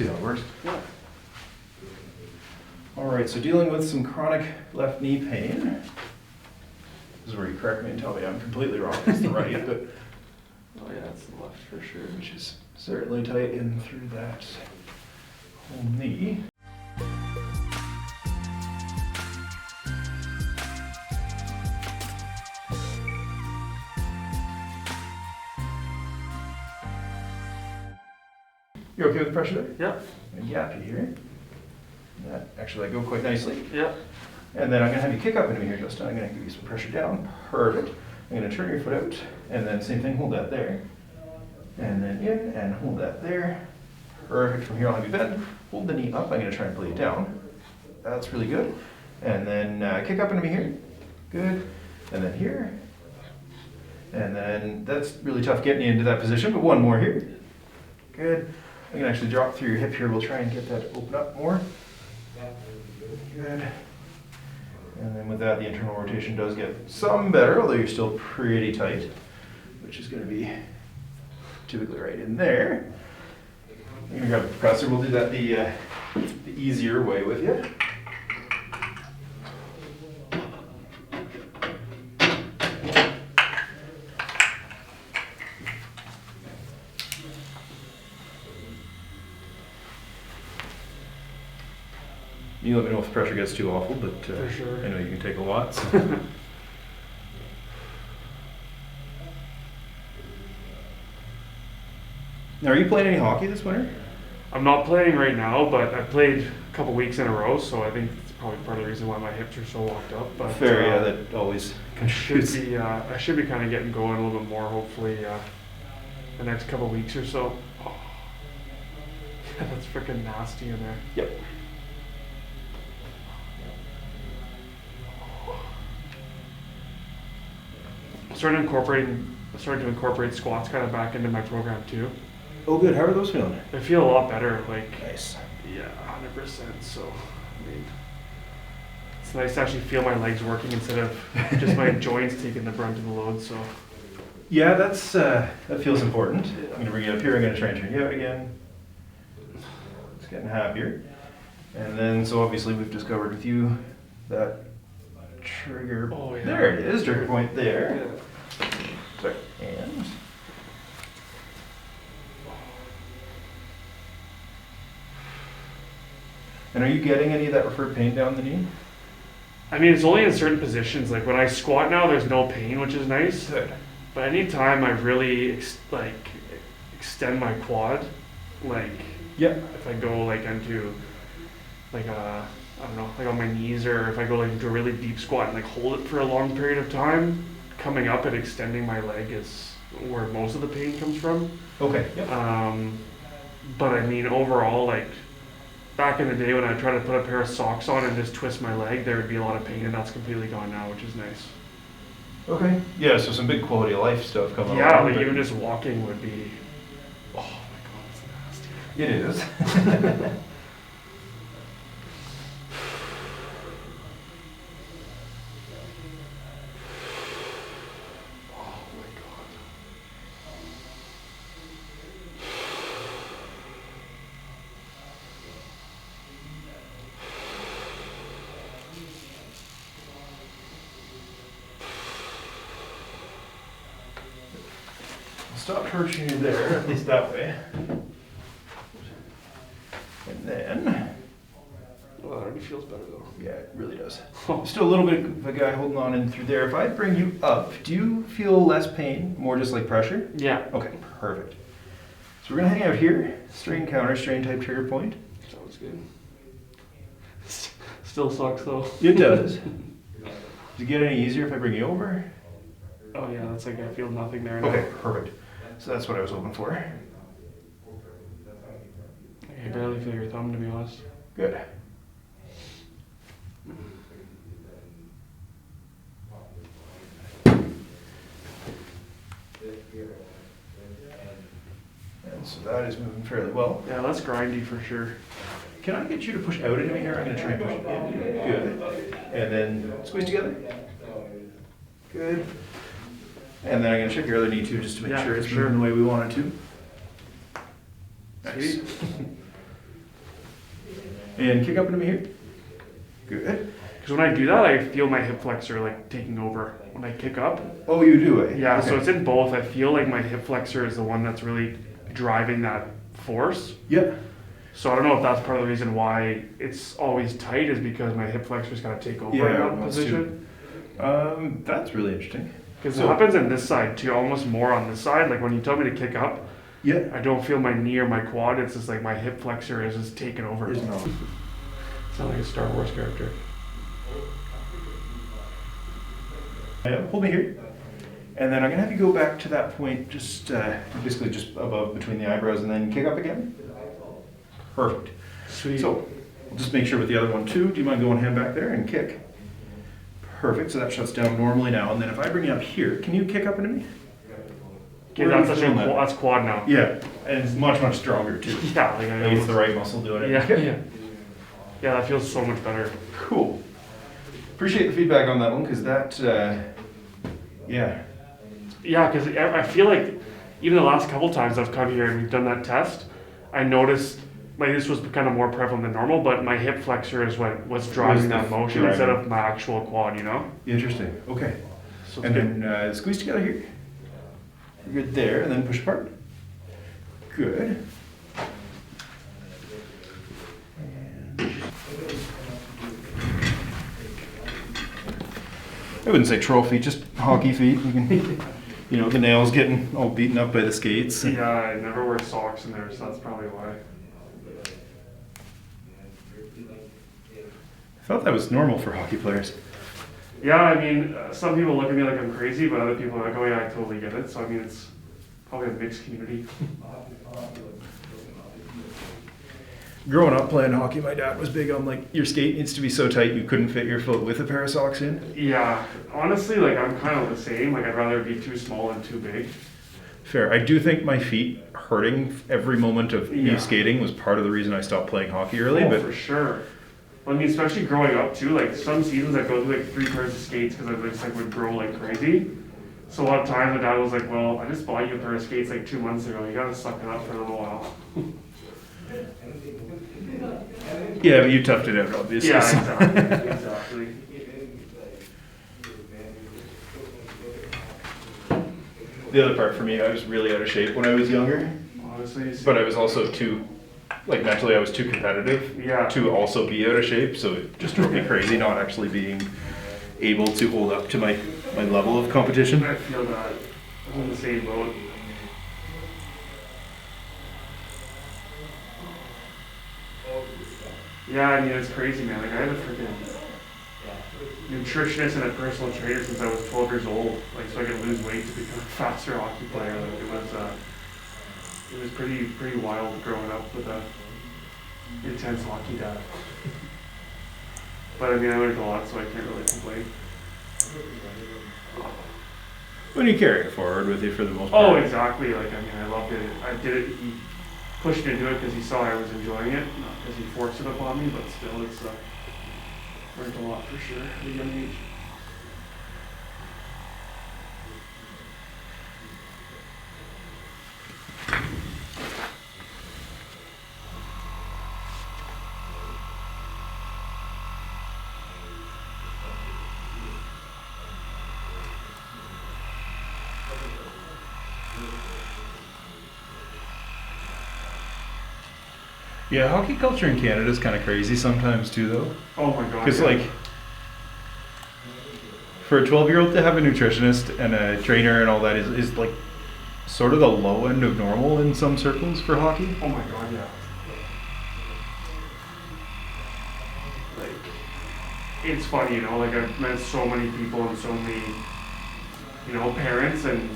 see how it works. Yeah. All right, so dealing with some chronic left knee pain. This is where you correct me and tell me I'm completely wrong. It's the right, but Oh yeah, it's the left for sure. which is certainly tight in through that whole knee. You okay with the pressure there? Yeah. And yappy here. That actually let go quite nicely. Yeah. And then I'm gonna have you kick up into me here, Justin. I'm gonna give you some pressure down. Perfect. I'm gonna turn your foot out, and then same thing, hold that there. And then in, and hold that there. Perfect. From here I'll have you bend. Hold the knee up. I'm gonna try and pull you down. That's really good. And then kick up into me here. Good. And then here. And then that's really tough getting you into that position, but one more here. Good. I can actually drop through your hip here. We'll try and get that to open up more. Good. And then with that, the internal rotation does get some better, although you're still pretty tight, which is going to be typically right in there. I'm going to grab the compressor. We'll do that the easier way with you. You let me know if the pressure gets too awful, but For sure. I know you can take a lot. So. Now, are you playing any hockey this winter? I'm not playing right now, but I played a couple weeks in a row, so I think it's probably part of the reason why my hips are so locked up. But Fair, yeah, that always contributes. I should be kind of getting going a little bit more, hopefully, the next couple weeks or so. Oh. Yeah, that's freaking nasty in there. Yep. I started to incorporate squats kind of back into my program too. Oh, good. How are those feeling? I feel a lot better, like, Nice. yeah, 100%. So, I mean, it's nice to actually feel my legs working instead of just my joints taking the brunt of the load. So, Yeah, that's that feels important. I'm gonna bring you up here. I'm gonna try and turn you out again. It's getting happier. And then, so obviously we've discovered with you that trigger. Oh, yeah. There it is. Trigger point there. Sorry. And are you getting any of that referred pain down the knee? I mean, it's only in certain positions. Like when I squat now, there's no pain, which is nice. Good. But anytime I really extend my quad, like Yep. if I go like into like I don't know, like on my knees, or if I go like into a really deep squat and like hold it for a long period of time, coming up and extending my leg is where most of the pain comes from. Okay. Yep. But I mean, overall, like back in the day when I tried to put a pair of socks on and just twist my leg, there would be a lot of pain, and that's completely gone now, which is nice. Okay. Yeah. So some big quality of life stuff coming Yeah, along. like even just walking would be. Oh my god, it's nasty. It is. Oh my god. Stop torturing you there, at least that way. And then, Well, that already feels better though. yeah, it really does. Still a little bit of a guy holding on in through there. If I bring you up, do you feel less pain, more just like pressure? Yeah. Okay, perfect. So we're gonna hang out here, strain counter, strain type trigger point. Sounds good. Still sucks though. It does. Does it get any easier if I bring you over? Oh yeah, that's like I feel nothing there now. Okay, perfect. So that's what I was hoping for. I can barely feel your thumb, to be honest. Good. And so that is moving fairly well. Yeah, that's grindy for sure. Can I get you to push out into me here? I'm going to try and push in. Good. And then squeeze together. Good. And then I'm going to check your other knee too, just to make Yeah, sure it's for sure. moving the way we want it to. Nice. Sweet. And kick up into me here. Good. Because when I do that, I feel my hip flexor like taking over when I kick up. Oh, you do it? Yeah, Okay. so it's in both. I feel like my hip flexor is the one that's really driving that force. Yeah. So I don't know if that's part of the reason why it's always tight is because my hip flexor's got to take over in that position. That's really interesting. Because it happens in this side too, almost more on this side. Like when you tell me to kick up, Yeah. I don't feel my knee or my quad. It's just like my hip flexor is just taking over. Is not. Sound like a Star Wars character. Hold me here. And then I'm gonna have you go back to that point, just basically just above between the eyebrows, and then kick up again. Perfect. Sweet. So we'll just make sure with the other one too. Do you mind going hand back there and kick? Perfect. So that shuts down normally now. And then if I bring you up here, can you kick up into me? Okay, that's quad now. Yeah, and it's much, much stronger too. Yeah, like I think it's the right muscle doing it. Yeah, Okay. yeah. Yeah, that feels so much better. Cool. Appreciate the feedback on that one, because that, yeah. Yeah, because I feel like even the last couple times I've come here and we've done that test, I noticed like this was kind of more prevalent than normal, but my hip flexor is what was driving that motion instead of my actual quad, you know? Interesting. Okay. So And then squeeze together here. Good there, and then push apart. Good. I wouldn't say trophy, just hockey feet. You can, you know, the nails getting all beaten up by the skates. yeah, I never wear socks in there, so that's probably why. I thought that was normal for hockey players. Yeah, I mean, some people look at me like I'm crazy, but other people are like, oh yeah, I totally get it. So I mean, it's probably a mixed community. Growing up playing hockey, my dad was big on like your skate needs to be so tight you couldn't fit your foot with a pair of socks in. Yeah, honestly, like I'm kind of the same. Like I'd rather be too small than too big. Fair. I do think my feet hurting every moment of me skating was part of the reason I stopped playing hockey early. Oh, but for sure. I mean, especially growing up too. Like some seasons I go through like 3 pairs of skates because I just like would grow like crazy. So a lot of times my dad was like, "Well, I just bought you a pair of skates like 2 months ago. You gotta suck it up for a little while." yeah, but you toughed it out, obviously. Yeah, exactly. Exactly. The other part for me, I was really out of shape when I was younger, Honestly. but I was also too, like mentally, I was too competitive Yeah. to also be out of shape. So it just drove me crazy not actually being able to hold up to my level of competition. I feel that. I'm in the same boat. Yeah, I mean, it's crazy, man. Like, I had a freaking nutritionist and a personal trainer since I was 12 years old, like, so I could lose weight to become a faster hockey player. Like, it was pretty wild growing up with a intense hockey dad. But I mean, I learned a lot, so I can't really complain. When you carry it forward with you for the most part. Oh, exactly. Like, I mean, I loved it. I did it. He pushed me to do it because he saw I was enjoying it, not because he forced it upon me. But still, it's learned a lot for sure at a young age. Yeah, hockey culture in Canada is kind of crazy sometimes too, though. Oh my god. Because yeah. like, for a 12-year-old to have a nutritionist and a trainer and all that is like sort of the low end of normal in some circles for hockey. Oh my god, yeah. Like, it's funny, you know, like I've met so many people and so many, you know, parents, and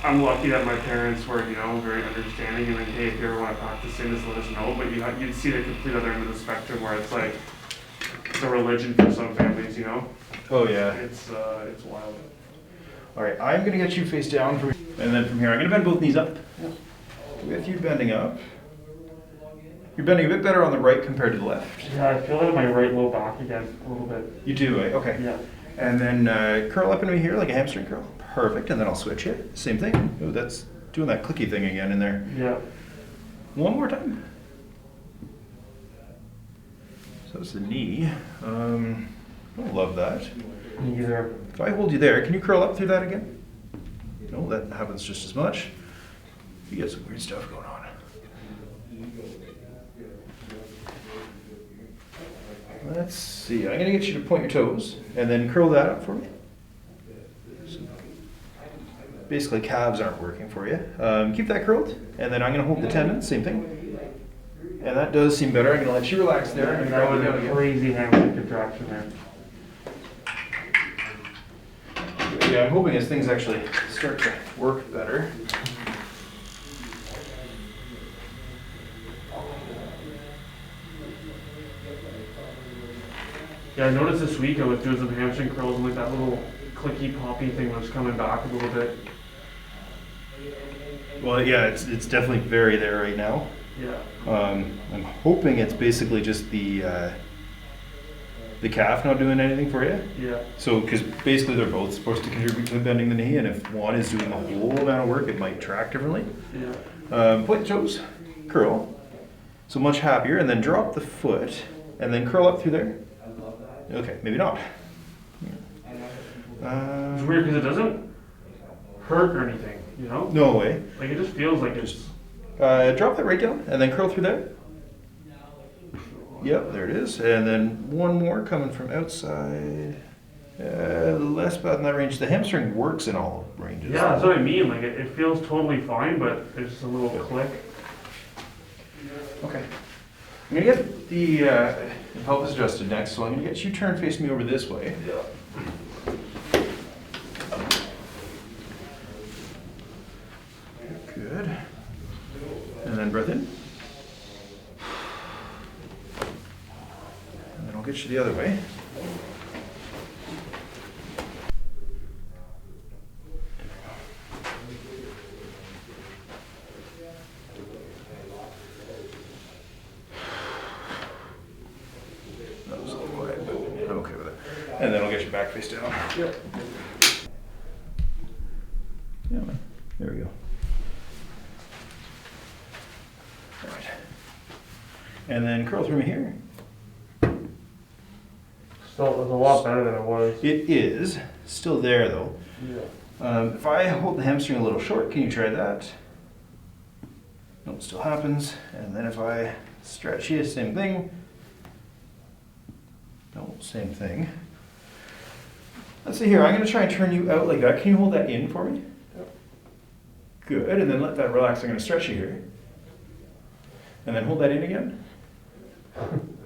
I'm lucky that my parents were, you know, very understanding and like, hey, if you ever want to practice in this, let us know. But you'd see the complete other end of the spectrum where it's like, it's a religion for some families, you know? Oh yeah. It's wild. All right, I'm gonna get you face down, and then from here I'm gonna bend both knees up. With you bending up, you're bending a bit better on the right compared to the left. Yeah, I feel it in my right low back again a little bit. You do, eh? Okay. Yeah. And then curl up into me here like a hamstring curl. Perfect. And then I'll switch here. Same thing. Oh, that's doing that clicky thing again in there. Yeah. One more time. So that's the knee. I don't love that. Neither. If I hold you there, can you curl up through that again? No, that happens just as much. You get some weird stuff going on. Let's see, I'm gonna get you to point your toes and then curl that up for me. So basically calves aren't working for you. Keep that curled, and then I'm gonna hold the tendon, same thing. And that does seem better. I'm gonna let you relax there. I'm gonna That grab was you down a again. crazy hamstring contraction there. Yeah, I'm hoping as things actually start to work better. Yeah, I noticed this week I was doing some hamstring curls and like that little clicky poppy thing was coming back a little bit. Well, yeah, it's definitely very there right now. Yeah. I'm hoping it's basically just the calf not doing anything for you. Yeah. So, because basically they're both supposed to contribute to bending the knee, and if one is doing the whole amount of work, it might track differently. Yeah. Point the toes, curl. So much happier, and then drop the foot, and then curl up through there. Okay, maybe not. It's weird because it doesn't hurt or anything, you know? No way. Like it just feels like it's. Drop that right down, and then curl through there. Yep, there it is. And then one more coming from outside. Less bad in that range. The hamstring works in all ranges. Yeah, that's what I mean. Like it feels totally fine, but there's just a little click. Okay. I'm gonna get the pelvis adjusted next, so I'm gonna get you turned facing me over this way. Good. And then breath in. And then I'll get you the other way. That was a little quiet, but I'm okay with it. And then I'll get you back face down. Yep. Yeah, man. There we go. All right. And then curl through me here. Still, it was a lot better than it was. It is still there though. Yeah. If I hold the hamstring a little short, can you try that? No, it still happens. And then if I stretch here, same thing. No, same thing. Let's see here, I'm gonna try and turn you out like that. Can you hold that in for me? Yep. Good, and then let that relax. I'm gonna stretch you here. And then hold that in again.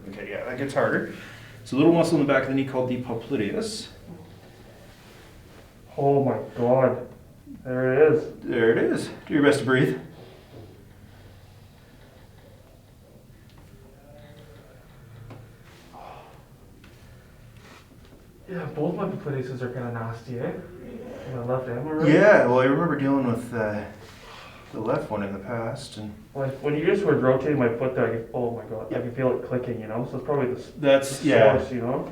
Okay, yeah, that gets harder. It's a little muscle in the back of the knee called the Popliteus. Oh my god. There it is. There it is. Do your best to breathe. Yeah, both my Popliteus are kind of nasty, eh? My left and my right. Yeah, well, I remember dealing with the left one in the past, and Like when you just were rotating my foot there, I could, oh my god, I can feel it clicking, you know? So it's probably the source, you know?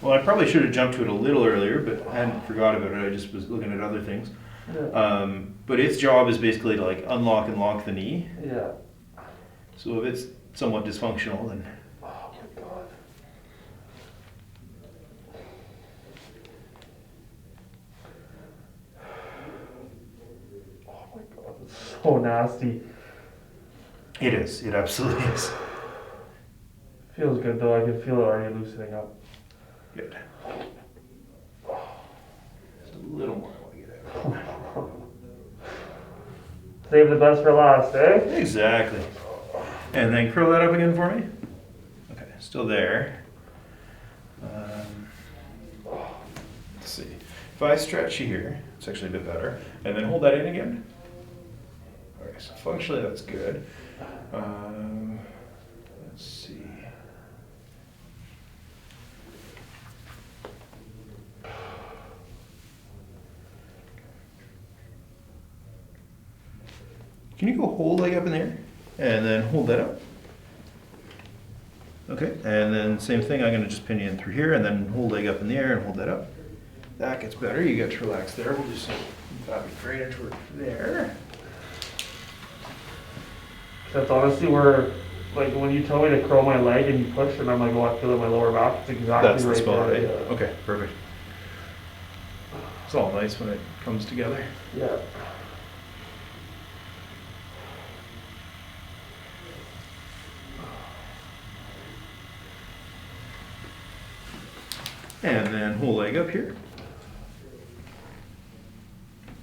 Well, I probably should have jumped to it a little earlier, but I hadn't forgot about it. I just was looking at other things. Yeah. But its job is basically to like unlock and lock the knee. Yeah. So if it's somewhat dysfunctional, then Oh my god. Oh my god, it's so nasty. it is. It absolutely is. Feels good though, I can feel it already loosening up. Good. Just a little more I want to get out. Save the best for last, eh? Exactly. And then curl that up again for me. Okay, still there. Let's see. If I stretch you here, it's actually a bit better. And then hold that in again. Okay, so functionally that's good. Let's see. Can you go whole leg up in there? And then hold that up. Okay, and then same thing, I'm gonna just pin you in through here and then whole leg up in the air and hold that up. That gets better, you get to relax there. We'll do some drainage work there. That's honestly where like when you tell me to curl my leg and you push, and I'm like, oh, I feel it in my lower back. It's exactly That's the right spot, there. eh? Yeah. Okay, perfect. It's all nice when it comes together. Yeah. And then whole leg up here.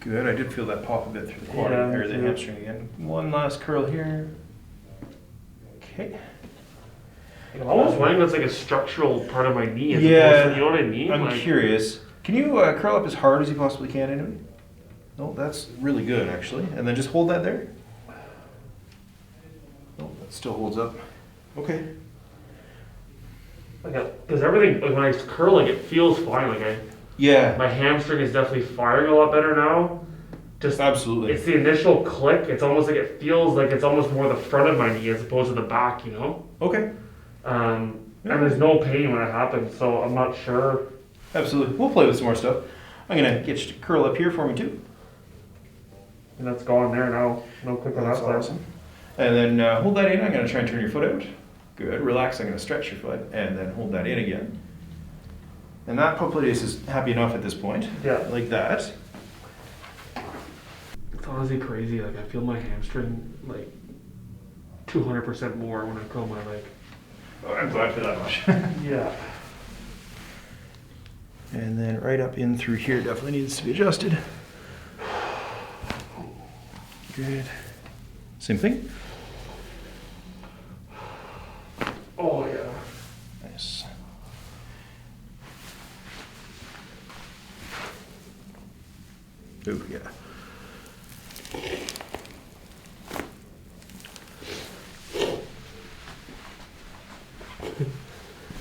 Good, I did feel that pop a bit through the quad, Yeah, or the me too. hamstring again. One last curl here. Okay. I'm almost wondering that's like a structural part of my knee. As Yeah, opposed to, you know what I mean? I'm Like, curious. Can you curl up as hard as you possibly can into it? No, that's really good actually. And then just hold that there. No, that still holds up. Okay. because everything, like when I curl, like it feels fine. Like Yeah, my hamstring is definitely firing a lot better now. Just absolutely. it's the initial click. It's almost like it feels like it's almost more the front of my knee as opposed to the back. You know. Okay. And there's no pain when it happens, so I'm not sure. Absolutely. We'll play with some more stuff. I'm gonna get you to curl up here for me too. And that's gone there now. No click on that That's side. awesome. And then hold that in. I'm gonna try and turn your foot out. Good. Relax. I'm gonna stretch your foot and then hold that in again. And that Popliteus is happy enough at this point. Yeah. Like that. It's honestly crazy. Like I feel my hamstring like 200% more when I curl my leg. Oh, I'm glad for that much. Yeah. And then right up in through here definitely needs to be adjusted. Good. Same thing. Oh yeah. Nice. Ooh, yeah.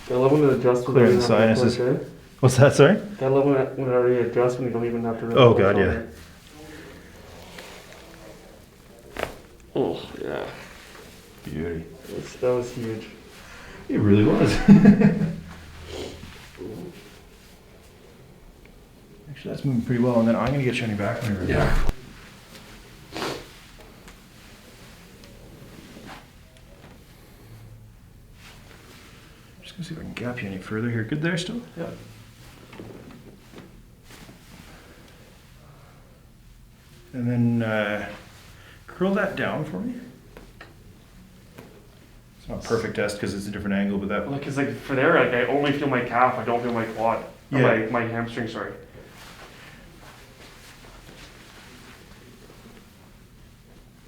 I love when it adjusts. Clearing the sinuses. What's that, sorry? I love when it already adjusts when you don't even have to. Oh, God, yeah. Oh yeah. Beauty. That was huge. It really was. Actually, that's moving pretty well, and then I'm gonna get you on your back whenever. Yeah. Just gonna see if I can gap you any further here. Good there still? Yeah. And then curl that down for me. It's not a perfect test because it's a different angle, but that. Like, cause like for there, like I only feel my calf. I don't feel my quad. Or Yeah. my hamstring. Sorry.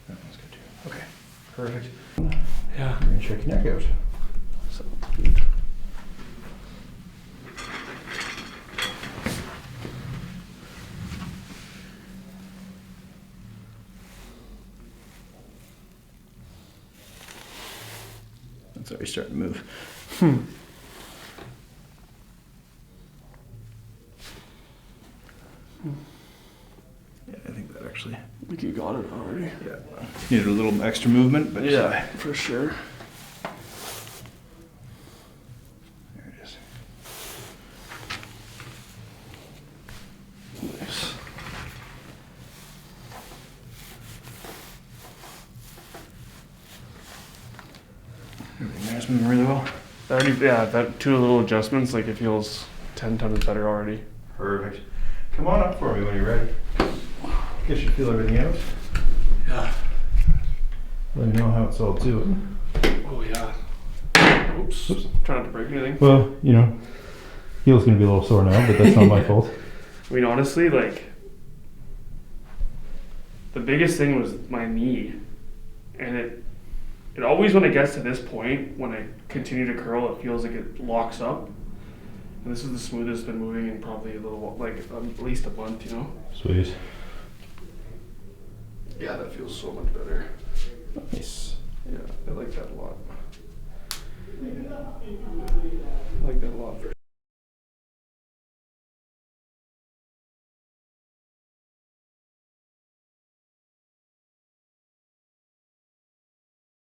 That one's good too. Okay. Perfect. Yeah. We're gonna check your neck out. So good. That's already starting to move. Yeah, I think that actually. I think you got it already. Yeah. Needed a little extra movement, but For sure. there it is. Nice. Everything there's moving really well. That two little adjustments, like it feels 10 times better already. Perfect. Come on up for me when you're ready. Get you to feel everything out. Yeah. Let me know how it's all doing. Oh yeah. Oops. Try not to break anything. Well, you know, heel's gonna be a little sore now, but that's not my fault. I mean, honestly, like the biggest thing was my knee, and it always when it gets to this point, when I continue to curl, it feels like it locks up. And this is the smoothest it's been moving in probably a little, like at least a month, you know. Sweet. Yeah, that feels so much better. Nice. Yeah, I like that a lot.